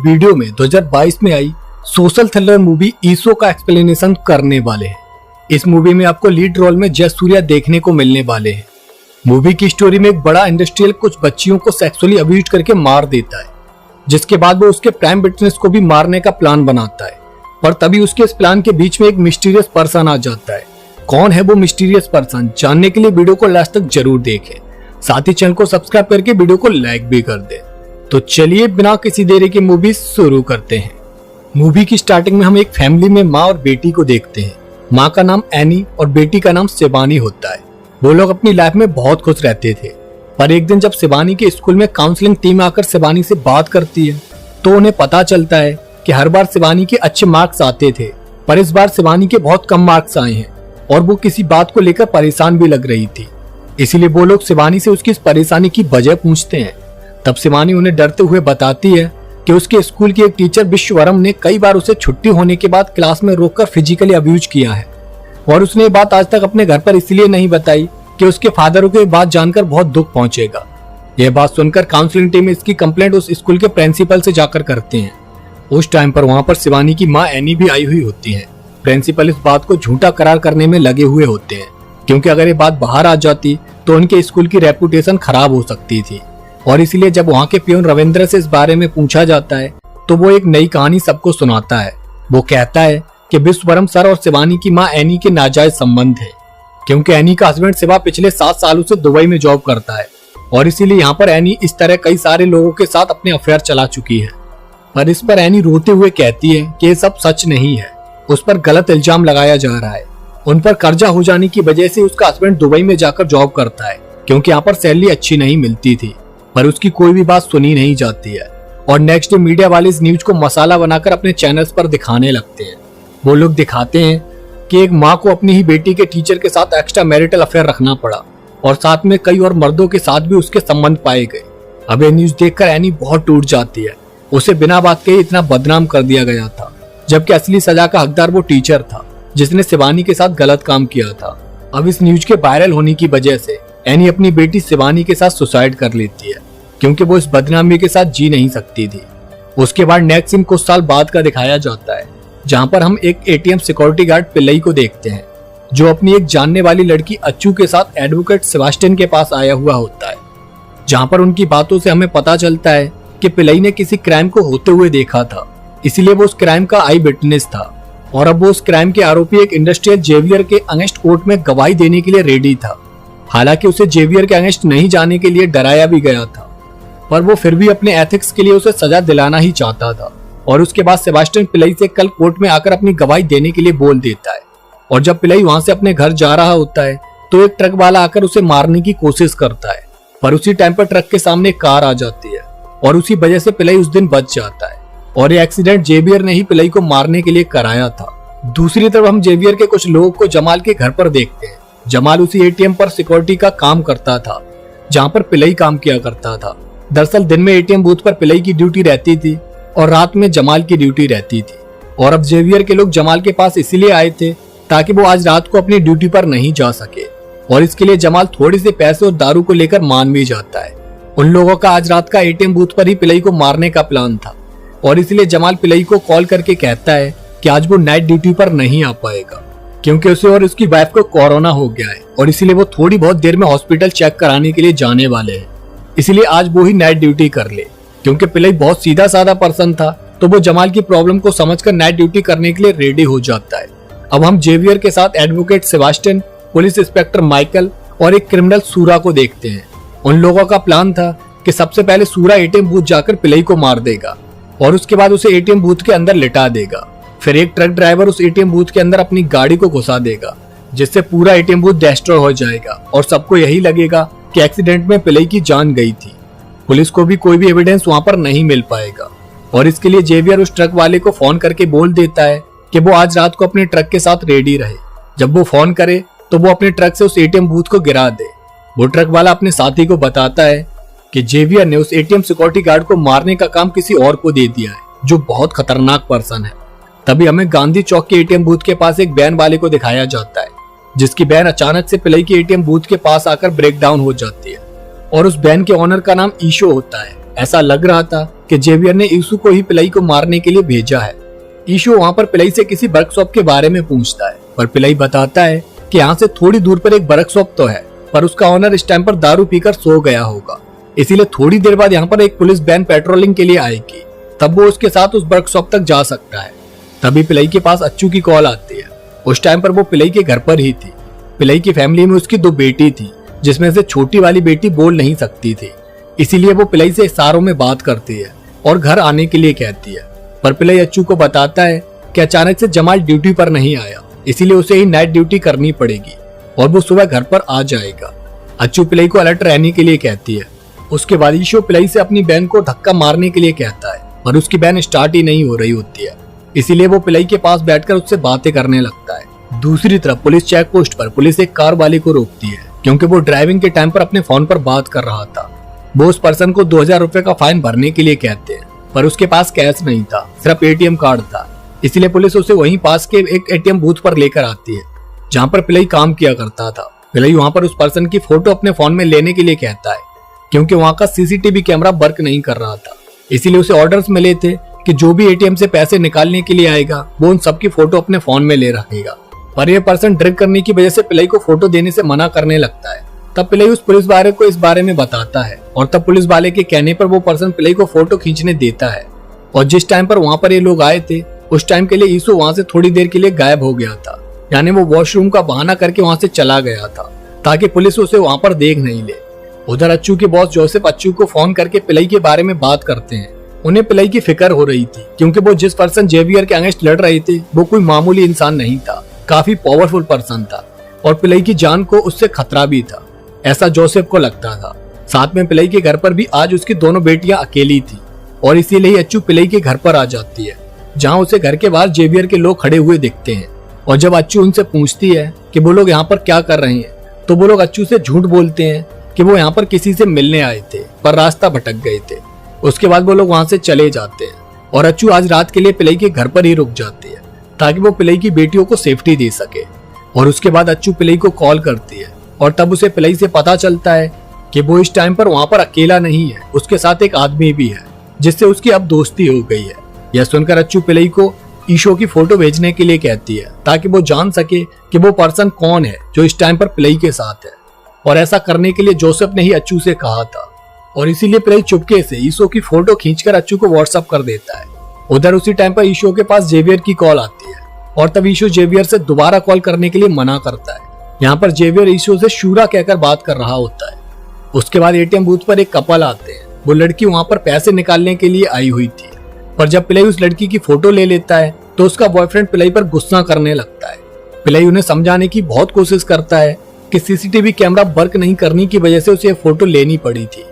Video में 2022 में आई social thriller movie ईशो का एक्सप्लेनेशन करने वाले हैं। इस मूवी में आपको लीड रोल में जयसूर्या देखने को मिलने वाले हैं। मूवी की स्टोरी में एक बड़ा इंडस्ट्रियल कुछ बच्चियों को सेक्सुअली अब्यूज करके मार देता है, जिसके बाद वो उसके प्राइम विटनेस को भी मारने का प्लान बनाता है। पर तभी उसके इस प्लान के बीच में एक मिस्टीरियस पर्सन आ जाता है। कौन है वो मिस्टीरियस पर्सन, जानने के लिए वीडियो को लास्ट तक जरूर देखें। साथ ही चैनल को सब्सक्राइब करके वीडियो को लाइक भी कर दें। तो चलिए बिना किसी देरी के मूवी शुरू करते हैं। मूवी की स्टार्टिंग में हम एक फैमिली में माँ और बेटी को देखते हैं। माँ का नाम एनी और बेटी का नाम शिवानी होता है। वो लोग अपनी लाइफ में बहुत खुश रहते थे, पर एक दिन जब शिवानी के स्कूल में काउंसलिंग टीम आकर शिवानी से बात करती है तो उन्हें पता चलता है कि हर बार शिवानी के अच्छे मार्क्स आते थे, पर इस बार शिवानी के बहुत कम मार्क्स आए हैं और वो किसी बात को लेकर परेशान भी लग रही थी। इसीलिए वो लोग शिवानी से उसकी इस परेशानी की वजह पूछते हैं। तब शिवानी उन्हें डरते हुए बताती है कि उसके स्कूल की एक टीचर विश्ववरम ने कई बार उसे छुट्टी होने के बाद क्लास में रोककर फिजिकली अब्यूज किया है और उसने ये बात आज तक अपने घर पर इसलिए नहीं बताई कि उसके फादर को ये बात जानकर बहुत दुख पहुंचेगा। यह बात सुनकर काउंसलिंग टीम इसकी कंप्लेंट उस स्कूल के प्रिंसिपल से जाकर करते हैं। उस टाइम पर वहां पर शिवानी की माँ एनी भी आई हुई होती है। प्रिंसिपल इस बात को झूठा करार करने में लगे हुए होते हैं, क्योंकि अगर ये बात बाहर आ जाती तो उनके स्कूल की रेपुटेशन खराब हो सकती थी। और इसलिए जब वहाँ के पियून रविंद्र से इस बारे में पूछा जाता है तो वो एक नई कहानी सबको सुनाता है। वो कहता है कि विश्ववरम सर और शिवानी की माँ एनी के नाजायज संबंध है, क्योंकि एनी का हस्बैंड शिवा पिछले 7 सालों से दुबई में जॉब करता है और इसीलिए यहाँ पर एनी इस तरह कई सारे लोगों के साथ अपने अफेयर चला चुकी है। पर इस पर एनी रोते हुए कहती है कि ये सब सच नहीं है, उस पर गलत इल्जाम लगाया जा रहा है। उन पर कर्जा हो जाने की वजह से उसका हस्बैंड दुबई में जाकर जॉब करता है, क्योंकि यहाँ पर सैलरी अच्छी नहीं मिलती थी। पर उसकी कोई भी बात सुनी नहीं जाती है और नेक्स्ट डे मीडिया वाले इस न्यूज को मसाला बनाकर अपने चैनल्स पर दिखाने लगते हैं। वो लोग दिखाते हैं कि एक माँ को अपनी ही बेटी के टीचर के साथ एक्स्ट्रा मैरिटल अफेयर रखना पड़ा और साथ में कई और मर्दों के साथ भी उसके संबंध पाए गए। अब ये न्यूज देखकर एनी बहुत टूट जाती है। उसे बिना बात के इतना बदनाम कर दिया गया था, जबकि असली सजा का हकदार वो टीचर था जिसने शिवानी के साथ गलत काम किया था। अब इस न्यूज के वायरल होने की वजह से एनी अपनी बेटी शिवानी के साथ सुसाइड कर लेती है, क्योंकि वो इस बदनामी के साथ जी नहीं सकती थी। उसके बाद नेक्स्ट सीन कुछ साल बाद का दिखाया जाता है, जहां पर हम एक एटीएम सिक्योरिटी गार्ड पिल्लई को देखते हैं, जो अपनी एक जानने वाली लड़की अच्छू के साथ एडवोकेट सेबास्टियन के पास आया हुआ होता है। जहां पर उनकी बातों से हमें पता चलता है कि पिल्लई ने किसी क्राइम को होते हुए देखा था, इसलिए वो उस क्राइम का आई विटनेस था और अब वो उस क्राइम के आरोपी एक इंडस्ट्रियल जेवियर के अगेंस्ट कोर्ट में गवाही देने के लिए रेडी था। हालांकि उसे जेवियर के अगेंस्ट नहीं जाने के लिए डराया भी गया था, पर वो फिर भी अपने एथिक्स के लिए उसे सजा दिलाना ही चाहता था। और उसके बाद सेबास्टियन पिल्लई से कल कोर्ट में आकर अपनी गवाही देने के लिए बोल देता है। और जब पिल्लई वहां से अपने घर जा रहा होता है तो एक ट्रक वाला आकर उसे मारने की कोशिश करता है, पर उसी टाइम पर ट्रक के सामने एक कार आ जाती है और उसी वजह से पिल्लई उस दिन बच जाता है। और ये एक्सीडेंट जेवियर ने ही पिल्लई को मारने के लिए कराया था। दूसरी तरफ हम जेवियर के कुछ लोगों को जमाल के घर पर देखते हैं। जमाल उसी एटीएम पर सिक्योरिटी का काम करता था जहां पर पिल्लई काम किया करता था। दरअसल दिन में एटीएम बूथ पर पिल्लई की ड्यूटी रहती थी और रात में जमाल की ड्यूटी रहती थी। और अब जेवियर के लोग जमाल के पास इसलिए आए थे ताकि वो आज रात को अपनी ड्यूटी पर नहीं जा सके, और इसके लिए जमाल थोड़े से पैसे और दारू को लेकर मान भी जाता है। उन लोगों का आज रात का एटीएम बूथ पर ही पिल्लई को मारने का प्लान था और इसलिए जमाल पिल्लई को कॉल करके कहता है कि आज वो नाइट ड्यूटी पर नहीं आ पाएगा, क्योंकि उसे और उसकी वाइफ को कोरोना हो गया है और इसीलिए वो थोड़ी बहुत देर में हॉस्पिटल चेक कराने के लिए जाने वाले हैं। इसलिए आज वो ही नाइट ड्यूटी कर ले। क्योंकि पिल्लई बहुत सीधा साधा पर्सन था तो वो जमाल की प्रॉब्लम को समझकर नाइट ड्यूटी करने के लिए रेडी हो जाता है। अब हम जेवियर के साथ advocate Sebastian, police inspector Michael और एक क्रिमिनल सूरा को देखते हैं। उन लोगों का प्लान था कि सबसे पहले सूरा एटीएम बूथ जाकर पिल्लई को मार देगा और उसके बाद उसे एटीएम बूथ के अंदर लिटा देगा। फिर एक ट्रक ड्राइवर उस एटीएम बूथ के अंदर अपनी गाड़ी को घुसा देगा, जिससे पूरा एटीएम बूथ डिस्ट्रॉय हो जाएगा और सबको यही लगेगा कि एक्सीडेंट में पिल्लई की जान गई थी। पुलिस को भी कोई भी एविडेंस वहां पर नहीं मिल पाएगा और इसके लिए जेवियर उस ट्रक वाले को फोन करके बोल देता है कि वो आज रात को अपने ट्रक के साथ रेडी रहे। जब वो फोन करे तो वो अपने ट्रक से उस एटीएम बूथ को गिरा दे। वो ट्रक वाला अपने साथी को बताता है कि जेवियर ने उस एटीएम सिक्योरिटी गार्ड को मारने का काम किसी और को दे दिया है, जो बहुत खतरनाक पर्सन है। तभी हमें गांधी चौक के एटीएम बूथ के पास एक वैन वाले को दिखाया जाता है, जिसकी वैन अचानक से पिल्लई के एटीएम बूथ के पास आकर ब्रेक डाउन हो जाती है और उस वैन के ओनर का नाम ईशो होता है। ऐसा लग रहा था कि जेवियर ने ईशु को ही पिलाई को मारने के लिए भेजा है। ईशु वहाँ पर पिलाई से किसी वर्कशॉप के बारे में पूछता है, पर पिलाई बताता है कि यहाँ से थोड़ी दूर पर एक वर्कशॉप तो है, पर उसका ऑनर इस टाइम पर दारू पीकर सो गया होगा, इसीलिए थोड़ी देर बाद यहाँ पर एक पुलिस वैन पेट्रोलिंग के लिए आएगी, तब वो उसके साथ उस वर्कशॉप तक जा सकता है। तभी पिलाई के पास अच्छू की कॉल आती है। उस टाइम पर वो पिलाई के घर पर ही थी। पिलाई की फैमिली में उसकी 2 बेटी थी, जिसमें से छोटी वाली बेटी बोल नहीं सकती थी, इसीलिए वो पिलाई से इशारों में बात करती है और घर आने के लिए कहती है। पर पिलाई अच्छू को बताता है कि अचानक से जमाल ड्यूटी पर नहीं आया, इसीलिए उसे ही नाइट ड्यूटी करनी पड़ेगी और वो सुबह घर पर आ जाएगा। अच्छू पिलाई को अलर्ट रहने के लिए कहती है। उसके बाद ईशो पिलाई से अपनी बहन को धक्का मारने के लिए कहता है, पर उसकी बहन स्टार्ट ही नहीं हो रही होती है, इसीलिए वो पिलाई के पास बैठकर उससे बातें करने लगता है। दूसरी तरफ पुलिस चेक पोस्ट पर पुलिस एक कार वाले को रोकती है, क्योंकि वो ड्राइविंग के टाइम पर अपने फोन पर बात कर रहा था। वो उस पर्सन को 2000 रुपए का फाइन भरने के लिए कहते हैं, पर उसके पास कैश नहीं था, सिर्फ एटीएम कार्ड था, इसलिए पुलिस उसे वहीं पास के एक एटीएम बूथ पर लेकर आती है, जहाँ पर पिलाई काम किया करता था। पिलाई वहाँ पर उस पर्सन की फोटो अपने फोन में लेने के लिए कहता है, क्योंकि वहाँ का सीसीटीवी कैमरा वर्क नहीं कर रहा था, इसीलिए उसे ऑर्डर्स मिले थे कि जो भी एटीएम से पैसे निकालने के लिए आएगा वो उन सबकी फोटो अपने फोन में ले रखेगा। पर यह पर्सन ड्रिंक करने की वजह से पिलाई को फोटो देने से मना करने लगता है। तब पिलाई उस पुलिस वाले को इस बारे में बताता है और तब पुलिस वाले के कहने पर वो पर्सन पिलाई को फोटो खींचने देता है। और जिस टाइम पर वहाँ पर ये लोग आए थे उस टाइम के लिए ईशु वहाँ से थोड़ी देर के लिए गायब हो गया था, यानी वो वॉशरूम का बहाना करके वहाँ से चला गया था ताकि पुलिस उसे वहाँ पर देख नहीं ले। उधर अच्छू के बॉस जोसेफ अच्छू को फोन करके पिलाई के बारे में बात करते हैं। उन्हें पिलाई की फिक्र हो रही थी, क्योंकि वो जिस पर्सन जेवियर के अगेंस्ट लड़ रहे थे वो कोई मामूली इंसान नहीं था, काफी पावरफुल पर्सन था और पिलाई की जान को उससे खतरा भी था, ऐसा जोसेफ को लगता था। साथ में पिलाई के घर पर भी आज उसकी दोनों बेटियां अकेली थी और इसीलिए अच्छू पिलाई के घर पर आ जाती है, जहां उसे घर के बाहर जेवियर के लोग खड़े हुए दिखते हैं। और जब अच्छू उनसे पूछती है कि वो लोग यहाँ पर क्या कर रहे हैं, तो वो लोग अच्छू से झूठ बोलते हैं कि वो यहाँ पर किसी से मिलने आए थे पर रास्ता भटक गए थे। उसके बाद वो लोग वहां से चले जाते हैं और अच्छू आज रात के लिए पिलाई के घर पर ही रुक जाती है ताकि वो पिलाई की बेटियों को सेफ्टी दे सके। और उसके बाद अच्छू पिलाई को कॉल करती है और तब उसे पिलाई से पता चलता है कि वो इस टाइम पर वहां पर अकेला नहीं है, उसके साथ एक आदमी भी है जिससे उसकी अब दोस्ती हो गई है। यह सुनकर अच्छू पिलाई को ईशो की फोटो भेजने के लिए कहती है ताकि वो जान सके कि वो पर्सन कौन है जो इस टाइम पर पिलाई के साथ है। और ऐसा करने के लिए जोसेफ ने ही अच्छू से कहा था और इसीलिए पिलाई चुपके से ईशो की फोटो खींचकर अच्छू को व्हाट्सएप कर देता है। उधर उसी टाइम पर ईशो के पास जेवियर की कॉल आती है और तब ईशो जेवियर से दोबारा कॉल करने के लिए मना करता है। यहाँ पर जेवियर ईशो से शूरा कहकर बात कर रहा होता है। उसके बाद एटीएम बूथ पर एक कपल आते हैं। वो लड़की वहां पर पैसे निकालने के लिए आई हुई थी, पर जब पिलाई उस लड़की की फोटो ले लेता है तो उसका बॉयफ्रेंड पिलाई पर गुस्सा करने लगता है। पिलाई उन्हें समझाने की बहुत कोशिश करता है कि सीसीटीवी कैमरा वर्क नहीं करने की वजह से उसे ये फोटो लेनी पड़ी थी,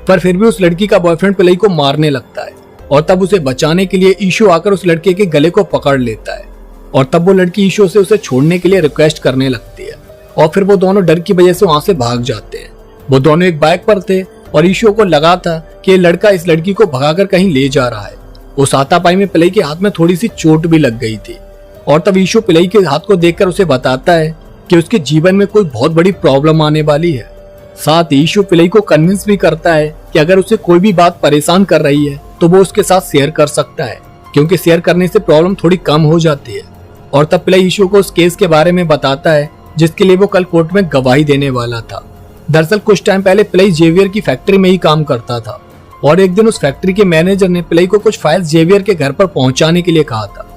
पर फिर भी उस लड़की का बॉयफ्रेंड पिलाई को मारने लगता है और तब उसे बचाने के लिए ईशो आकर उस लड़के के गले को पकड़ लेता है और तब वो लड़की ईशो से उसे छोड़ने के लिए रिक्वेस्ट करने लगती है और फिर वो दोनों डर की वजह से वहां से भाग जाते हैं। वो दोनों एक बाइक पर थे और ईशो को लगा था कि ये लड़का इस लड़की को भगाकर कहीं ले जा रहा है। उस हाथापाई में पिलाई के हाथ में थोड़ी सी चोट भी लग गई थी और तब ईशो पिलाई के हाथ को देखकर उसे बताता है कि उसके जीवन में कोई बहुत बड़ी प्रॉब्लम आने वाली है। साथ ही ईशो पिलाई को कन्विंस भी करता है कि अगर उसे कोई भी बात परेशान कर रही है तो वो उसके साथ शेयर कर सकता है, क्योंकि शेयर करने से प्रॉब्लम थोड़ी कम हो जाती है। और तब पिलाई ईशो को उस केस के बारे में बताता है जिसके लिए वो कल कोर्ट में गवाही देने वाला था। दरअसल कुछ टाइम पहले पिलाई जेवियर की फैक्ट्री में ही काम करता था और एक दिन उस फैक्ट्री के मैनेजर ने पिलाई को कुछ फाइल्स जेवियर के घर पर पहुंचाने के लिए कहा था।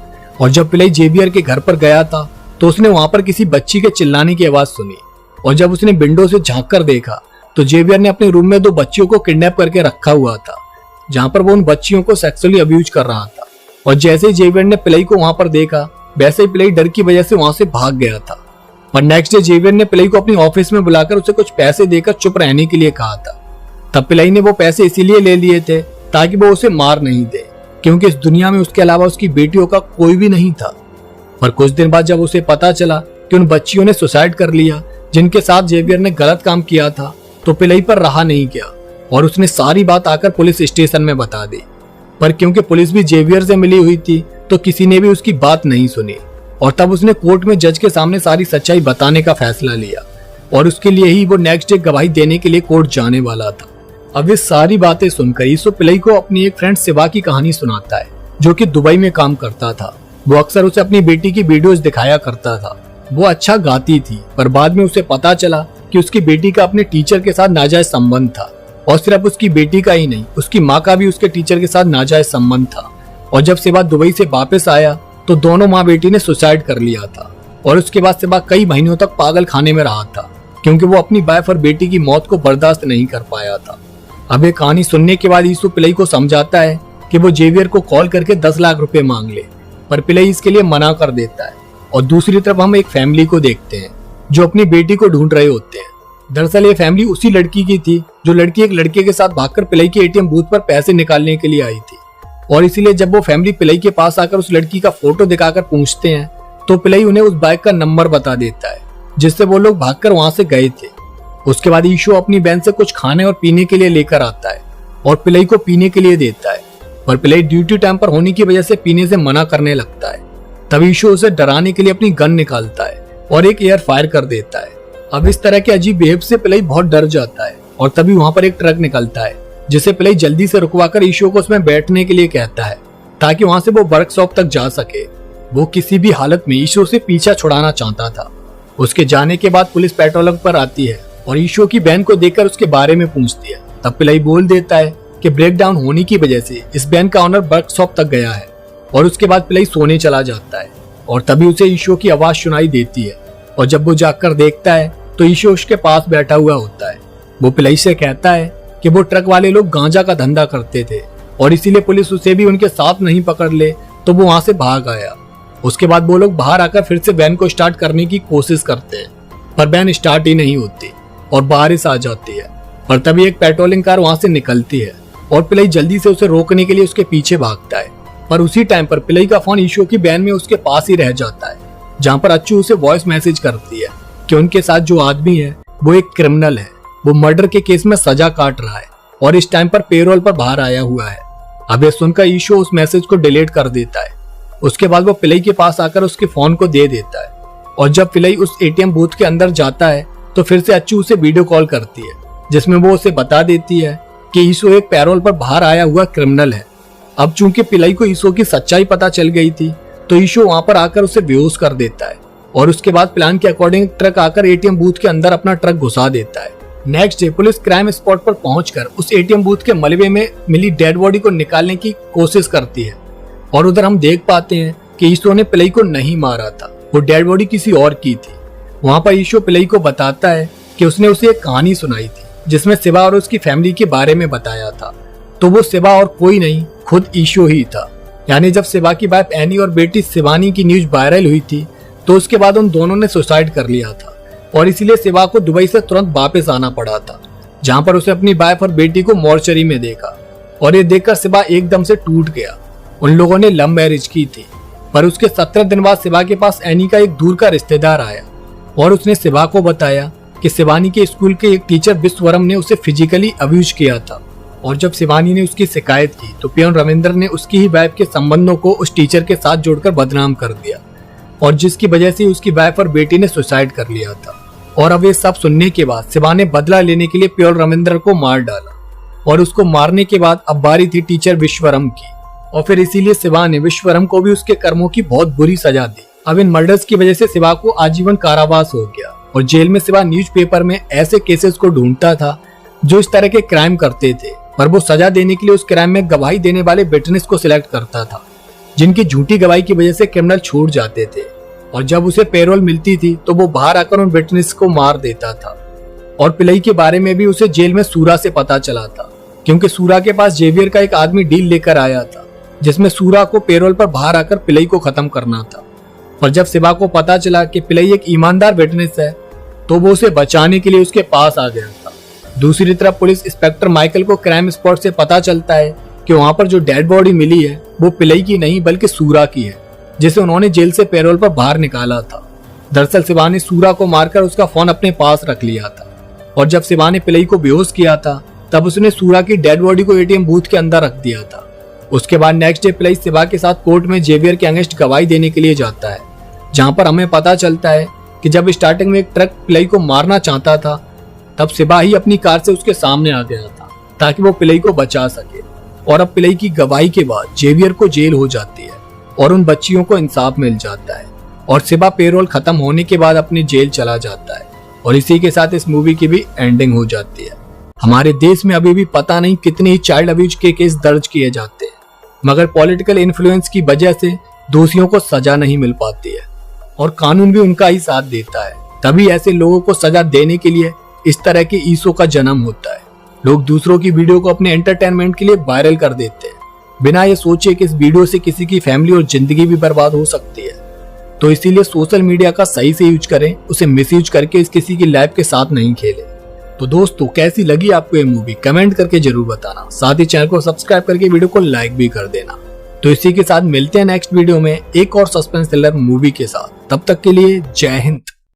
और जब पिलाई जेवियर के घर पर गया था तो उसने वहां पर किसी बच्ची के चिल्लाने की आवाज सुनी और जब उसने विंडो से झांक कर देखा तो जेवियर ने अपने रूम में 2 बच्चियों को किडनैप करके रखा हुआ था, जहां पर वो उन बच्चियों को सेक्सुअली अब्यूज कर रहा था। और जैसे ही जेवियर ने पिलाई को वहां पर देखा वैसे ही पिलाई डर की वजह से वहां से भाग गया था। पर नेक्स्ट डे जेवियर ने पिलाई को अपनी ऑफिस में बुलाकर उसे कुछ पैसे देकर चुप रहने के लिए कहा था। तब पिलाई ने वो पैसे इसीलिए ले लिए थे ताकि वो उसे मार नहीं दे, क्योंकि इस दुनिया में उसके अलावा उसकी बेटियों का कोई भी नहीं था। पर कुछ दिन बाद जब उसे पता चला कि उन बच्चियों ने सुसाइड कर लिया जिनके साथ जेवियर ने गलत काम किया था, तो पिलाई पर रहा नहीं गया और उसने सारी बात आकर पुलिस स्टेशन में बता दी। पर क्योंकि पुलिस भी जेवियर से मिली हुई थी तो किसी ने भी उसकी बात नहीं सुनी और तब उसने कोर्ट में जज के सामने सारी सच्चाई बताने का फैसला लिया और उसके लिए ही वो नेक्स्ट डे गवाही देने के लिए कोर्ट जाने वाला था। अब इस सारी बातें सुनकर ईसो पिलाई को अपनी एक फ्रेंड सिवा की कहानी सुनाता है, जो कि दुबई में काम करता था। वो अक्सर उसे अपनी बेटी की वीडियोस दिखाया करता था। वो अच्छा गाती थी, पर बाद में उसे पता चला कि उसकी बेटी का अपने टीचर के साथ नाजायज संबंध था। और सिर्फ उसकी बेटी का ही नहीं, उसकी माँ का भी उसके टीचर के साथ नाजायज संबंध था। और जब सिवा दुबई से वापस आया तो दोनों माँ बेटी ने सुसाइड कर लिया था। और उसके बाद सिवा कई महीनों तक पागल खाने में रहा था, क्योंकि वो अपनी वाइफ और बेटी की मौत को बर्दाश्त नहीं कर पाया था। अब ये कहानी सुनने के बाद ईसो पिलाई को समझाता है कि वो जेवियर को कॉल करके 10 लाख रुपए मांग ले, पर पिलाई इसके लिए मना कर देता है। और दूसरी तरफ हम एक फैमिली को देखते हैं जो अपनी बेटी को ढूंढ रहे होते हैं। दरअसल ये फैमिली उसी लड़की की थी जो लड़की एक लड़के के साथ भागकर पिलाई के एटीएम बूथ पर पैसे निकालने के लिए आई थी। और इसीलिए जब वो फैमिली पिलाई के पास आकर उस लड़की का फोटो दिखाकर पूछते हैं तो पिलाई उन्हें उस बाइक का नंबर बता देता है जिससे वो लोग भागकर वहां से गए थे। उसके बाद ईशो अपनी बहन से कुछ खाने और पीने के लिए लेकर आता है और पिलाई को पीने के लिए देता है, पर पिलाई ड्यूटी टाइम पर होने की वजह से पीने से मना करने लगता है। तब ईशो उसे डराने के लिए अपनी गन निकालता है और एक एयर फायर कर देता है। अब इस तरह के अजीब बिहेव से पिलाई बहुत डर जाता है और तभी वहां पर एक ट्रक निकलता है जिसे पिलाई जल्दी से रुकवाकर ईशो को उसमें बैठने के लिए कहता है ताकि वहां से वो वर्कशॉप तक जा सके। वो किसी भी हालत में ईशो से पीछा छुड़ाना चाहता था। उसके जाने के बाद पुलिस पेट्रोलिंग पर आती है और ईशो की बहन को देखकर उसके बारे में पूछती है। तब पिलाई बोल देता है कि ब्रेकडाउन होने की वजह से इस बहन का ऑनर वर्कशॉप तक गया है। और उसके बाद पिलाई सोने चला जाता है और तभी उसे ईशो की आवाज सुनाई देती है। और जब वो जाकर देखता है तो ईशो उसके पास बैठा हुआ होता है। वो पिलाई से कहता है कि वो ट्रक वाले लोग गांजा का धंधा करते थे और इसीलिए पुलिस उसे भी उनके साथ नहीं पकड़ ले तो वो वहां से भाग आया। उसके बाद वो लोग बाहर आकर फिर से वैन को स्टार्ट करने की कोशिश करते हैं, पर वैन स्टार्ट ही नहीं होती और बारिश आ जाती है। पर तभी एक पेट्रोलिंग कार वहां से निकलती है और पिलाई जल्दी से उसे रोकने के लिए उसके पीछे भागता है। पर उसी टाइम पर पिलाई का फोन ईशो की वैन में उसके पास ही रह जाता है, जहां पर अच्छू उसे वॉइस मैसेज करती है कि उनके साथ जो आदमी है वो एक क्रिमिनल है, वो मर्डर के केस में सजा काट रहा है और इस टाइम पर पेरोल पर बाहर आया हुआ है। अब ये सुनकर ईशो उस मैसेज को डिलीट कर देता है। उसके बाद वो पिलाई के पास आकर उसके फोन को दे देता है और जब पिलाई उस एटीएम बूथ के अंदर जाता है तो फिर से अच्छू उसे वीडियो कॉल करती है जिसमें वो उसे बता देती है कि ईशो एक पैरोल पर बाहर आया हुआ क्रिमिनल है। अब चूंकि पिलाई को ईशो की सच्चाई पता चल गई थी तो ईशो वहां पर आकर उसे बेहोश कर देता है और उसके बाद प्लान के अकॉर्डिंग ट्रक आकर एटीएम बूथ के अंदर अपना ट्रक घुसा देता है। Next day police crime spot पर पहुंचकर उस एटीएम बूथ के मलबे में मिली डेड बॉडी को निकालने की कोशिश करती है और उधर हम देख पाते हैं कि ईशो ने पिलाई को नहीं मारा था, वो डेड बॉडी किसी और की थी। वहां पर ईशो पिलाई को बताता है कि उसने उसे एक कहानी सुनाई थी जिसमें सिवा और उसकी फैमिली के बारे में बताया था। तो वो सिवा और कोई नहीं, खुद ईशो ही था। यानी जब सिवा की वाइफ एनी और बेटी शिवानी की न्यूज वायरल हुई थी तो उसके बाद उन दोनों ने सुसाइड कर लिया था और इसीलिए सिवा को दुबई से तुरंत वापस आना पड़ा था, जहां पर उसे अपनी वाइफ और बेटी को मॉर्चरी में देखा। और ये देखकर सिवा एकदम से टूट गया। उन लोगों ने लव मैरिज की थी, पर उसके 17 दिन बाद सिवा के पास एनी का एक दूर का रिश्तेदार आया और उसने सिवा को बताया कि शिवानी के स्कूल के एक टीचर विश्वरम ने उसे फिजिकली अब्यूज किया था। और जब शिवानी ने उसकी शिकायत की तो पियोन रविंद्र ने उसकी ही वाइफ के संबंधों को उस टीचर के साथ जोड़कर बदनाम कर दिया और जिसकी वजह से उसकी वाइफ और बेटी ने सुसाइड कर लिया था। और अब ये सब सुनने के बाद शिवा ने बदला लेने के लिए पियोन रविंद्र को मार डाला और उसको मारने के बाद अब बारी थी टीचर विश्वरम की। और फिर इसीलिए शिवा ने विश्वरम को भी उसके कर्मों की बहुत बुरी सजा दी। अब इन मर्डर्स की वजह से शिवा को आजीवन कारावास हो गया और जेल में शिवा न्यूज़पेपर में ऐसे केसेस को ढूंढता था जो इस तरह के क्राइम करते थे, पर वो सजा देने के लिए उस क्राइम में गवाही देने वाले विटनेस को सिलेक्ट करता था जिनकी झूठी गवाही की वजह से क्रिमिनल छूट जाते थे। और जब उसे पेरोल मिलती थी तो वो बाहर आकर उन विटनेस को मार देता था। और पिलाई के बारे में भी उसे जेल में सूरा से पता चला था, क्योंकि सूरा के पास जेवियर का एक आदमी डील लेकर आया था जिसमें सूरा को पेरोल पर बाहर आकर पिलाई को खत्म करना था। पर जब शिवा को पता चला कि पिलाई एक ईमानदार विटनेस है तो वो उसे बचाने के लिए उसके पास आ गया था। दूसरी तरफ पुलिस इंस्पेक्टर माइकल को क्राइम स्पॉट से पता चलता है कि वहां पर जो डेड बॉडी मिली है वो पिलाई की नहीं बल्कि सूरा की है, जिसे उन्होंने जेल से पेरोल पर बाहर निकाला था। दरअसल शिवा ने सूरा को मारकर उसका फोन अपने पास रख लिया था और जब शिवा ने पिलाई को बेहोश किया था तब उसने सूरा की डेड बॉडी को एटीएम बूथ के अंदर रख दिया था। उसके बाद नेक्स्ट डे पिलाई शिवा के साथ कोर्ट में जेवियर के अगेंस्ट गवाही देने के लिए जाता है, जहां पर हमें पता चलता है कि जब स्टार्टिंग में एक ट्रक पिलाई को मारना चाहता था तब शिवा ही अपनी कार से उसके सामने आ गया था ताकि वो पिलई को बचा सके। और अब पिलई की गवाही के बाद जेवियर को जेल हो जाती है और उन बच्चियों को इंसाफ मिल जाता है और सिबा पेरोल खत्म होने के बाद अपनी जेल चला जाता है। और इसी के साथ इस मूवी की भी एंडिंग हो जाती है। हमारे देश में अभी भी पता नहीं कितने ही चाइल्ड अब्यूज के केस दर्ज किए जाते हैं, मगर पॉलिटिकल इन्फ्लुएंस की वजह से दोषियों को सजा नहीं मिल पाती है और कानून भी उनका ही साथ देता है। तभी ऐसे लोगों को सजा देने के लिए इस तरह के ईसो का जन्म होता है। लोग दूसरों की वीडियो को अपने एंटरटेनमेंट के लिए वायरल कर देते हैं, बिना ये सोचे कि इस वीडियो से किसी की फैमिली और जिंदगी भी बर्बाद हो सकती है। तो इसीलिए सोशल मीडिया का सही से यूज करें, उसे मिसयूज करके इस किसी की लाइफ के साथ नहीं खेलें। तो दोस्तों, कैसी लगी आपको ये मूवी कमेंट करके जरूर बताना। साथ ही चैनल को सब्सक्राइब करके वीडियो को लाइक भी कर देना। तो इसी के साथ मिलते हैं नेक्स्ट वीडियो में एक और सस्पेंस थ्रिलर मूवी के साथ। तब तक के लिए जय हिंद।